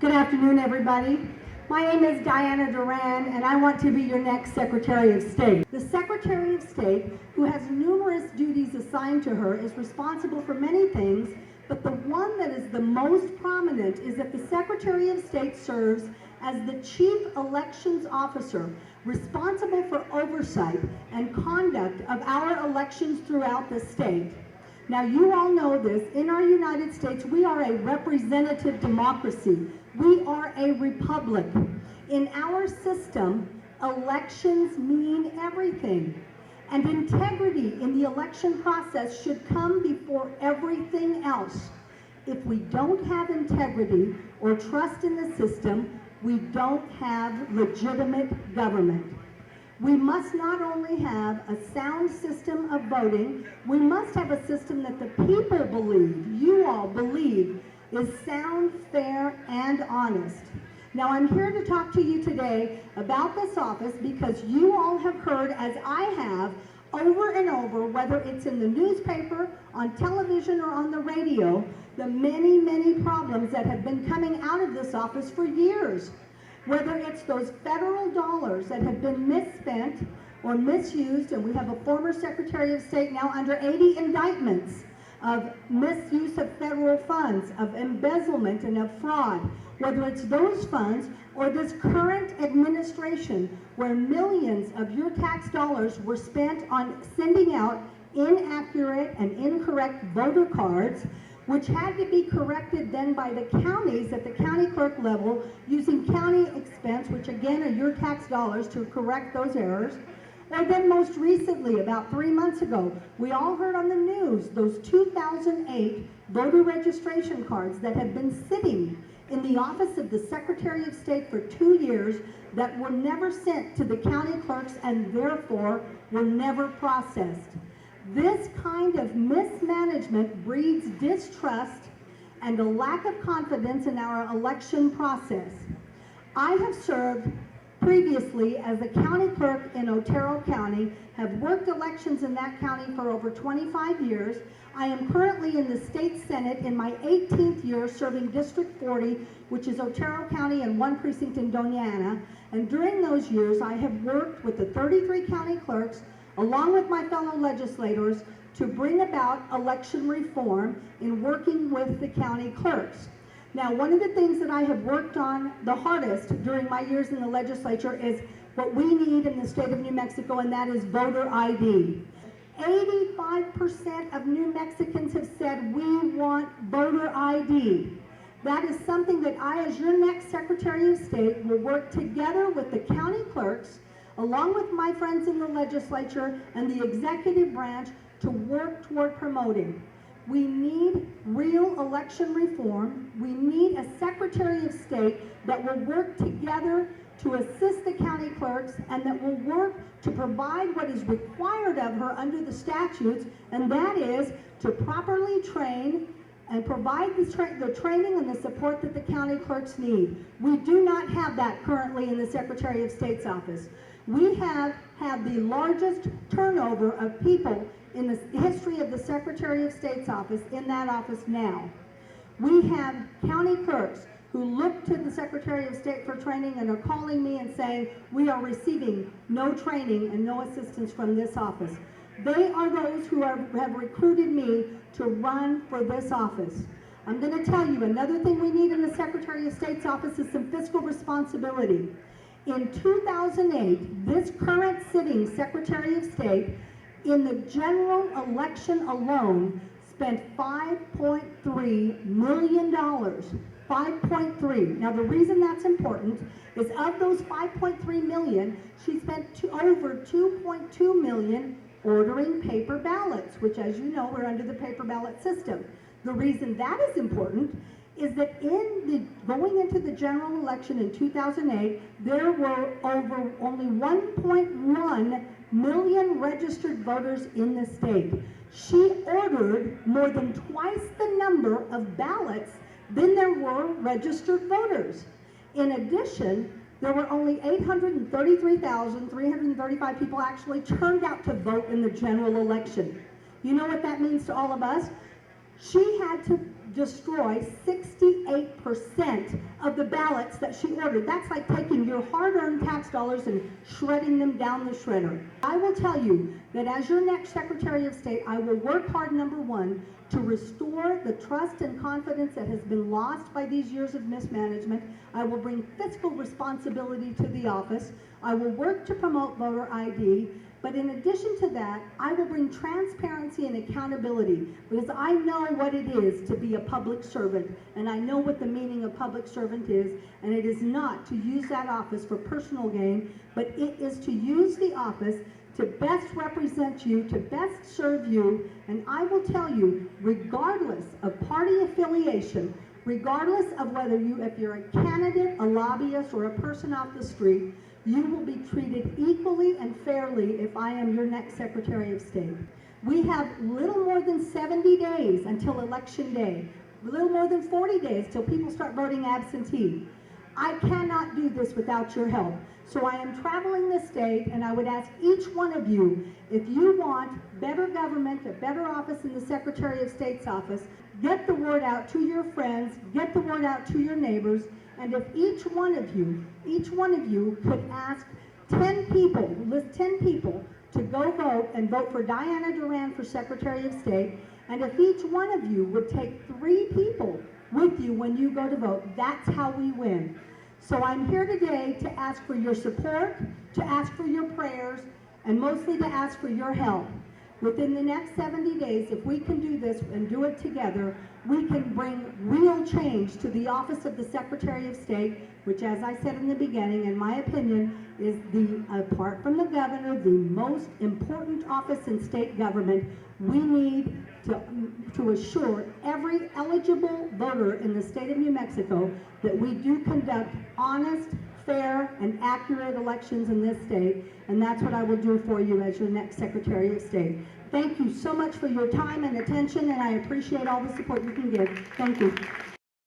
Good afternoon, everybody. My name is Dianna Duran, and I want to be your next Secretary of State. The Secretary of State, who has numerous duties assigned to her, is responsible for many things, but the one that is the most prominent is that the Secretary of State serves as the Chief Elections Officer, responsible for oversight and conduct of our elections throughout the state. Now, you all know this. In our United States, we are a representative democracy. We are a republic. In our system, elections mean everything. And integrity in the election process should come before everything else. If we don't have integrity or trust in the system, we don't have legitimate government. We must not only have a sound system of voting, we must have a system that the people believe, you all believe, is sound, fair, and honest. Now, I'm here to talk to you today about this office because you all have heard, as I have, over and over, whether it's in the newspaper, on television, or on the radio, the many, many problems that have been coming out of this office for years. Whether it's those federal dollars that have been misspent or misused, and we have a former Secretary of State now under 80 indictments of misuse of federal funds, of embezzlement and of fraud, whether it's those funds or this current administration where millions of your tax dollars were spent on sending out inaccurate and incorrect voter cards, which had to be corrected then by the counties at the county clerk level using county expense, which again are your tax dollars, to correct those errors. Or then most recently, about 3 months ago, we all heard on the news those 2008 voter registration cards that have been sitting in the office of the Secretary of State for 2 years that were never sent to the county clerks and therefore were never processed. This kind of mismanagement breeds distrust and a lack of confidence in our election process. I have served previously as a county clerk in Otero County, have worked elections in that county for over 25 years. I am currently in the state senate in my 18th year serving District 40, which is Otero County and one precinct in Doña. And during those years, I have worked with the 33 county clerks along with my fellow legislators to bring about election reform in working with the county clerks. Now, one of the things that I have worked on the hardest during my years in the legislature is what we need in the state of New Mexico, and that is voter ID. 85% of New Mexicans have said we want voter ID. That is something that I, as your next Secretary of State, will work together with the county clerks along with my friends in the legislature and the executive branch to work toward promoting. We need real election reform. We need a Secretary of State that will work together to assist the county clerks and that will work to provide what is required of her under the statutes, and that is to properly train and provide the training and the support that the county clerks need. We do not have that currently in the Secretary of State's office. We have had the largest turnover of people in the history of the Secretary of State's office in that office now. We have county clerks who look to the Secretary of State for training and are calling me and saying, we are receiving no training and no assistance from this office. They are those who have recruited me to run for this office. I'm going to tell you, another thing we need in the Secretary of State's office is some fiscal responsibility. In 2008, this current sitting Secretary of State, in the general election alone, spent $5.3 million. 5.3. Now, the reason that's important is of those 5.3 million, she spent over 2.2 million ordering paper ballots, which, as you know, we're under the paper ballot system. The reason that is important is that going into the general election in 2008, there were over only 1.1 million registered voters in the state. She ordered more than twice the number of ballots than there were registered voters. In addition, there were only 833,335 people actually turned out to vote in the general election. You know what that means to all of us? She had to destroy 68% of the ballots that she ordered. That's like taking your hard-earned tax dollars and shredding them down the shredder. I will tell you that as your next Secretary of State, I will work hard, number one, to restore the trust and confidence that has been lost by these years of mismanagement. I will bring fiscal responsibility to the office. I will work to promote voter ID. But in addition to that, I will bring transparency and accountability, because I know what it is to be a public servant, and I know what the meaning of public servant is, and it is not to use that office for personal gain, but it is to use the office to best represent you, to best serve you. And I will tell you, regardless of party affiliation, regardless of whether if you're a candidate, a lobbyist, or a person off the street, you will be treated equally and fairly if I am your next Secretary of State. We have little more than 70 days until Election Day, a little more than 40 days till people start voting absentee. I cannot do this without your help. So I am traveling the state, and I would ask each one of you, if you want better government, a better office in the Secretary of State's office, get the word out to your friends, get the word out to your neighbors, and if each one of you could ask 10 people, list 10 people to go vote and vote for Dianna Duran for Secretary of State, and if each one of you would take 3 people with you when you go to vote, that's how we win. So I'm here today to ask for your support, to ask for your prayers, and mostly to ask for your help. Within the next 70 days, if we can do this and do it together, we can bring real change to the office of the Secretary of State, which, as I said in the beginning, in my opinion, is apart from the governor, the most important office in state government. We need to assure every eligible voter in the state of New Mexico that we do conduct honest, fair, and accurate elections in this state, and that's what I will do for you as your next Secretary of State. Thank you so much for your time and attention, and I appreciate all the support you can give. Thank you.